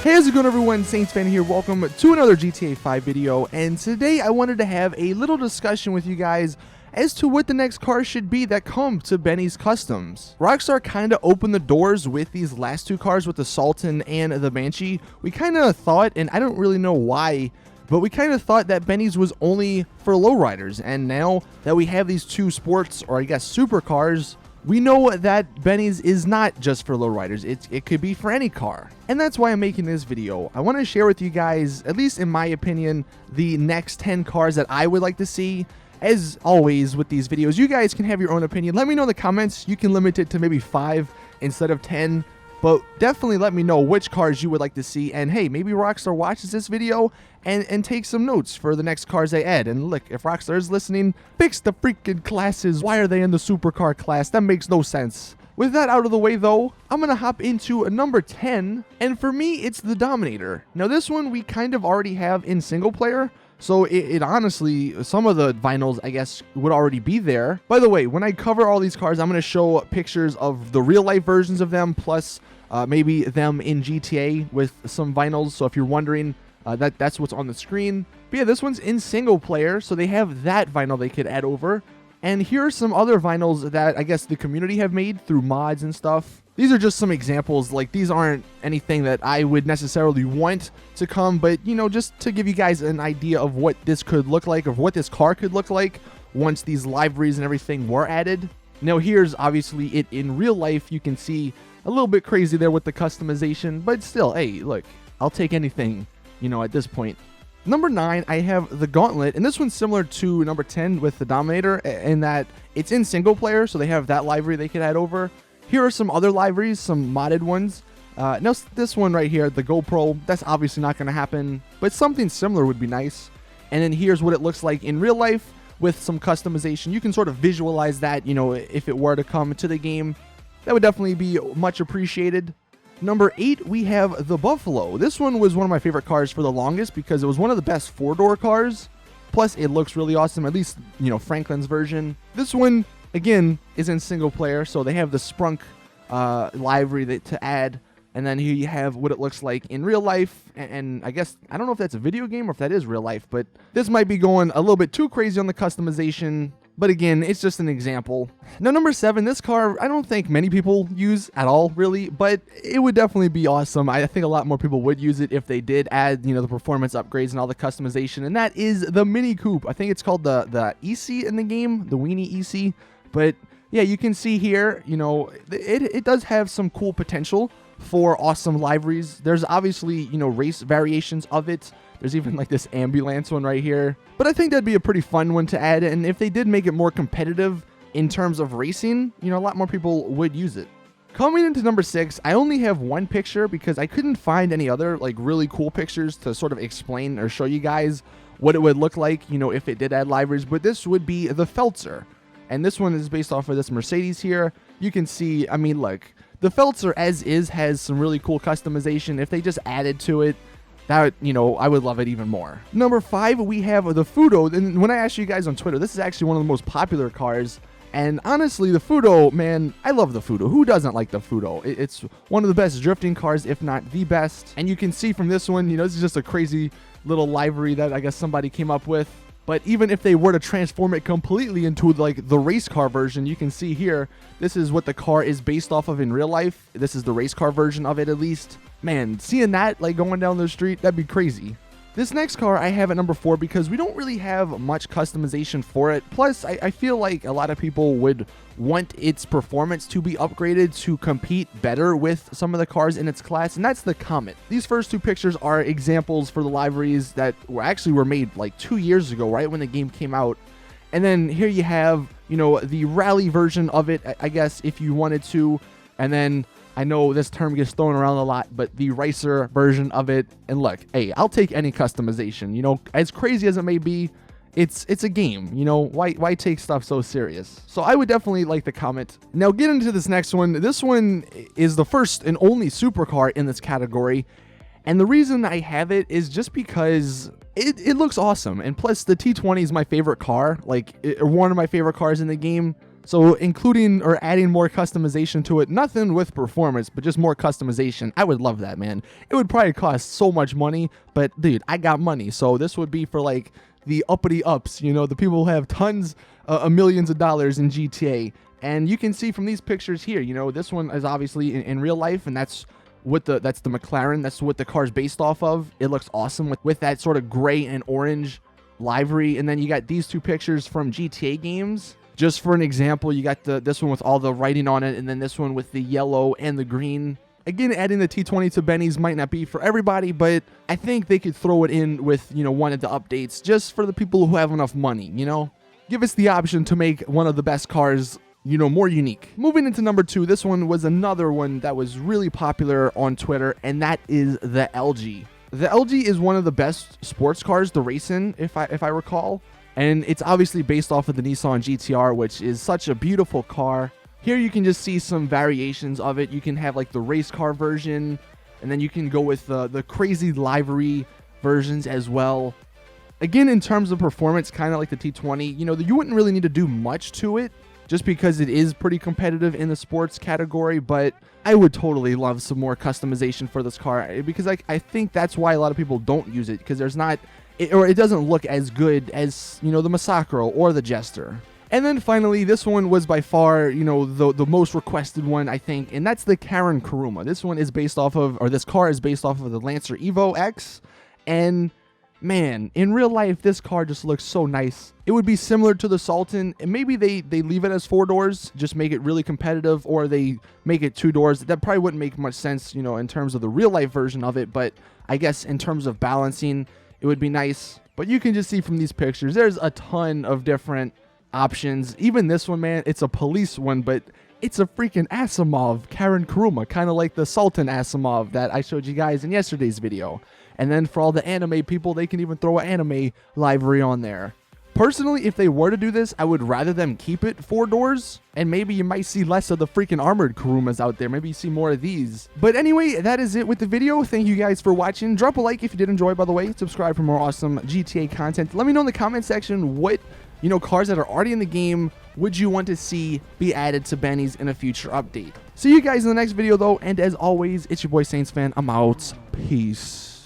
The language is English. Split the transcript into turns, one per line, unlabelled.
Hey, how's it going, everyone? Saintsfan here. Welcome to another GTA 5 video, and today I wanted to have a little discussion with you guys as to what the next cars should be that come to Benny's Customs. Rockstar kind of opened the doors with these last two cars, with the Sultan and the Banshee. We kind of thought, and I don't really know why, but we kind of thought that Benny's was only for lowriders, and now that we have these two sports, or I guess supercars, we know that Benny's is not just for lowriders. It could be for any car. And that's why I'm making this video. I want to share with you guys, at least in my opinion, the next 10 cars that I would like to see. As always with these videos, you guys can have your own opinion. Let me know in the comments. You can limit it to maybe 5 instead of 10. But definitely let me know which cars you would like to see. And hey, maybe Rockstar watches this video and takes some notes for the next cars they add. And look, if Rockstar is listening, fix the freaking classes. Why are they in the supercar class? That makes no sense. With that out of the way though, I'm going to hop into number 10. And for me, it's the Dominator. Now this one we kind of already have in single player. So it honestly, some of the vinyls, I guess, would already be there. By the way, when I cover all these cars, I'm going to show pictures of the real life versions of them, plus maybe them in GTA with some vinyls. So if you're wondering, that's what's on the screen. But yeah, this one's in single player, so they have that vinyl they could add over. And here are some other vinyls that I guess the community have made through mods and stuff. These are just some examples. Like, these aren't anything that I would necessarily want to come, but you know, just to give you guys an idea of what this could look like, of what this car could look like once these liveries and everything were added. Now here's obviously it in real life. You can see a little bit crazy there with the customization, but still, hey, look, I'll take anything, you know, at this point. Number 9, I have the Gauntlet, and this one's similar to number 10 with the Dominator in that it's in single player, so they have that livery they could add over. Here are some other liveries, some modded ones. Now this one right here, the GoPro, that's obviously not going to happen, but something similar would be nice. And then here's what it looks like in real life with some customization. You can sort of visualize that, you know, if it were to come to the game. That would definitely be much appreciated. Number 8, we have the Buffalo. This one was one of my favorite cars for the longest because it was one of the best 4-door cars. Plus, it looks really awesome, at least, you know, Franklin's version. This one, again, is in single player, so they have the Sprunk livery to add. And then here you have what it looks like in real life. And I guess, I don't know if that's a video game or if that is real life, but this might be going a little bit too crazy on the customization. But again, it's just an example. Now, number 7, this car, I don't think many people use at all, really, but it would definitely be awesome. I think a lot more people would use it if they did add, you know, the performance upgrades and all the customization, and that is the Mini Coupe. I think it's called the EC in the game, the Weenie EC. But yeah, you can see here, you know, it does have some cool potential for awesome liveries. There's obviously, you know, race variations of it. There's even like this ambulance one right here. But I think that'd be a pretty fun one to add. And if they did make it more competitive in terms of racing, you know, a lot more people would use it. Coming into number 6, I only have one picture because I couldn't find any other like really cool pictures to sort of explain or show you guys what it would look like, you know, if it did add liveries. But this would be the Feltzer. And this one is based off of this Mercedes here. You can see, I mean, look, the Feltzer as is has some really cool customization. If they just added to it, that, you know, I would love it even more. Number 5, we have the Fudo. And when I asked you guys on Twitter, this is actually one of the most popular cars. And honestly, the Fudo, man, I love the Fudo. Who doesn't like the Fudo? It's one of the best drifting cars, if not the best. And you can see from this one, you know, this is just a crazy little livery that I guess somebody came up with. But even if they were to transform it completely into like the race car version, you can see here, this is what the car is based off of in real life. This is the race car version of it, at least. Man, seeing that like going down the street, that'd be crazy. This next car I have at number 4 because we don't really have much customization for it. Plus, I feel like a lot of people would want its performance to be upgraded to compete better with some of the cars in its class, and that's the Comet. These first 2 pictures are examples for the liveries that were made like 2 years ago, right when the game came out. And then here you have, you know, the rally version of it, I guess, if you wanted to. And then I know this term gets thrown around a lot, but the racer version of it. And look, hey, I'll take any customization. You know, as crazy as it may be, it's a game. You know, why take stuff so serious? So I would definitely like the Comet. Now get into this next one. This one is the first and only supercar in this category. And the reason I have it is just because it looks awesome. And plus, the T20 is my favorite car, like one of my favorite cars in the game. So including or adding more customization to it, nothing with performance, but just more customization. I would love that, man. It would probably cost so much money, but dude, I got money. So this would be for like the uppity ups, you know, the people who have tons of millions of dollars in GTA. And you can see from these pictures here, you know, this one is obviously in real life, and that's the McLaren. That's what the car's based off of. It looks awesome with that sort of gray and orange livery. And then you got these two pictures from GTA games. Just for an example, you got this one with all the writing on it, and then this one with the yellow and the green. Again, adding the T20 to Benny's might not be for everybody, but I think they could throw it in with, you know, one of the updates just for the people who have enough money, you know? Give us the option to make one of the best cars, you know, more unique. Moving into number 2, this one was another one that was really popular on Twitter, and that is the LG. The LG is one of the best sports cars to race in, if I recall. And it's obviously based off of the Nissan GTR, which is such a beautiful car. Here you can just see some variations of it. You can have like the race car version, and then you can go with the crazy livery versions as well. Again, in terms of performance, kind of like the T20, you know, you wouldn't really need to do much to it just because it is pretty competitive in the sports category, but I would totally love some more customization for this car because I think that's why a lot of people don't use it, because there's not... it doesn't look as good as, you know, the Masacro or the Jester. And then finally, this one was by far, you know, the most requested one, I think, and that's the Karen Kuruma. This one is based off of, or this car is based off of the Lancer Evo X, and man, in real life, this car just looks so nice. It would be similar to the Sultan, and maybe they leave it as 4 doors, just make it really competitive, or they make it 2 doors. That probably wouldn't make much sense, you know, in terms of the real life version of it, but I guess in terms of balancing, it would be nice. But you can just see from these pictures, there's a ton of different options. Even this one, man, it's a police one, but it's a freaking Asimov Karen Kuruma, kind of like the Sultan Asimov that I showed you guys in yesterday's video. And then for all the anime people, they can even throw an anime livery on there. Personally, if they were to do this, I would rather them keep it 4 doors, and maybe you might see less of the freaking armored Kurumas out there. Maybe you see more of these. But anyway, that is it with the video. Thank you guys for watching. Drop a like if you did enjoy, by the way. Subscribe for more awesome GTA content. Let me know in the comment section what, you know, cars that are already in the game would you want to see be added to Benny's in a future update. See you guys in the next video, though, and as always, it's your boy Saintsfan. I'm out. Peace.